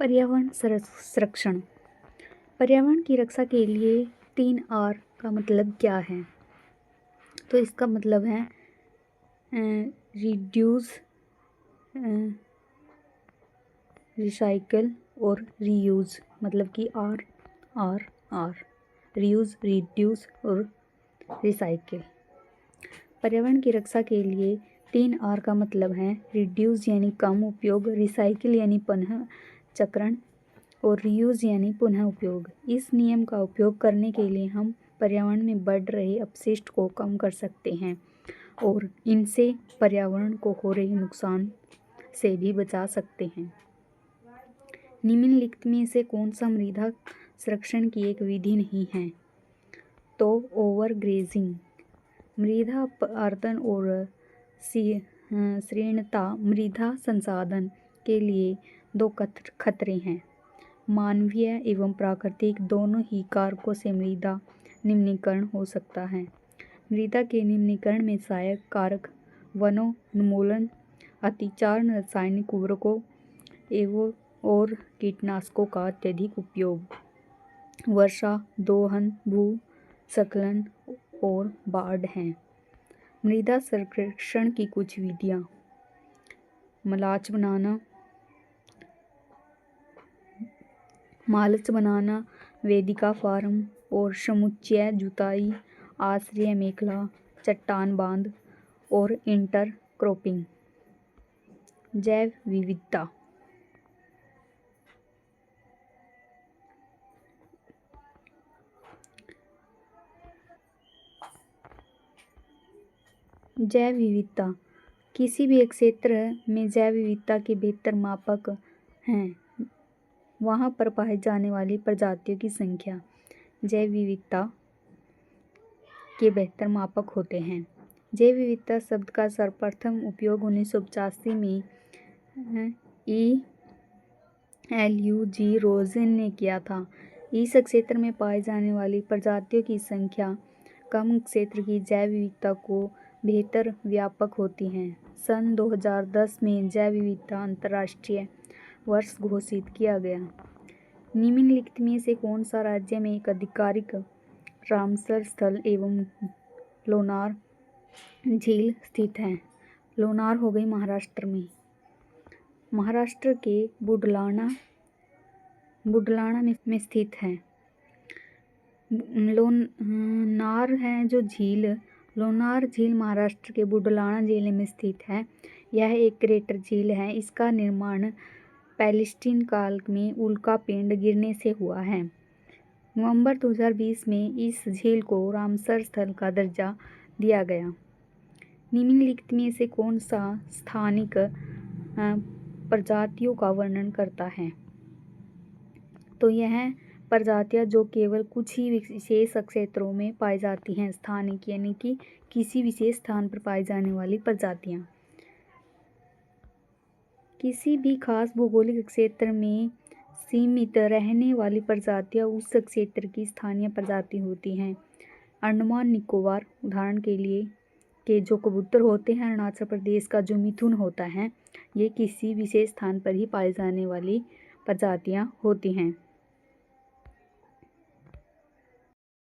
पर्यावरण संरक्षण। पर्यावरण की रक्षा के लिए 3 R का मतलब क्या है? तो इसका मतलब है रिड्यूस, रिसाइकल और रीयूज़। मतलब कि R R R, reuse, reduce और रिसाइकिल। पर्यावरण की रक्षा के लिए 3 R का मतलब है रिड्यूस यानी कम उपयोग, रिसाइकिल यानी पुनः चक्रण और रीयूज़ यानी पुनः उपयोग। इस नियम का उपयोग करने के लिए हम पर्यावरण में बढ़ रहे अपशिष्ट को कम कर सकते हैं और इनसे पर्यावरण को हो रहे नुकसान से भी बचा सकते हैं। निम्नलिखित में से कौन सा मृदा संरक्षण की एक विधि नहीं है? तो ओवरग्रेजिंग। मृदा अपरदन और क्षीणता मृदा संसाधन के लिए 2 खतरे हैं। मानवीय एवं प्राकृतिक दोनों ही कारकों से मृदा निम्नीकरण हो सकता है। मृदा के निम्नीकरण में सहायक कारक वनोन्मूलन, अतिचार, रासायनिक उर्वरकों एवं और कीटनाशकों का अत्यधिक उपयोग, वर्षा, दोहन, भूस्खलन और बाढ़ हैं। मृदा संरक्षण की कुछ विधियाँ: माल्च बनाना, वेदिका फार्म और समुच्चय जुताई, आश्रय मेखला, चट्टान बांध और इंटरक्रॉपिंग। जैव विविधता। जैव विविधता किसी भी एक क्षेत्र में जैव विविधता के बेहतर मापक हैं। वहाँ पर पाए जाने वाली प्रजातियों की संख्या जैव विविधता के बेहतर मापक होते हैं। जैव विविधता शब्द का सर्वप्रथम उपयोग 1985 में ELUG रोजेन ने किया था। इस क्षेत्र में पाए जाने वाली प्रजातियों की संख्या कम क्षेत्र की जैव विविधता को बेहतर व्यापक होती हैं। सन 2010 में जैव विविधता अंतर्राष्ट्रीय वर्ष घोषित किया गया। निम्नलिखित में से कौन सा राज्य में एक आधिकारिक रामसर स्थल एवं लोनार झील स्थित है? लोनार हो गई महाराष्ट्र में। महाराष्ट्र के बुलढाणा में स्थित है। लोनार है जो झील, लोनार झील महाराष्ट्र के बुलढाणा जिले में स्थित है। यह एक क्रेटर झील है। इसका निर्माण पैलेस्टीन काल में उल्कापिंड गिरने से हुआ है। नवंबर 2020 में इस झील को रामसर स्थल का दर्जा दिया गया। निम्नलिखित में से कौन सा स्थानिक प्रजातियों का वर्णन करता है? तो यह प्रजातियां जो केवल कुछ ही विशेष क्षेत्रों में पाई जाती हैं। स्थानिक यानी कि किसी विशेष स्थान पर पाई जाने वाली प्रजातियां। किसी भी खास भौगोलिक क्षेत्र में सीमित रहने वाली प्रजातियां उस क्षेत्र की स्थानीय प्रजाति होती हैं। अंडमान निकोबार उदाहरण के लिए के जो कबूतर होते हैं, अरुणाचल प्रदेश का जो मिथुन होता है, ये किसी विशेष स्थान पर ही पाई जाने वाली प्रजातियां होती हैं।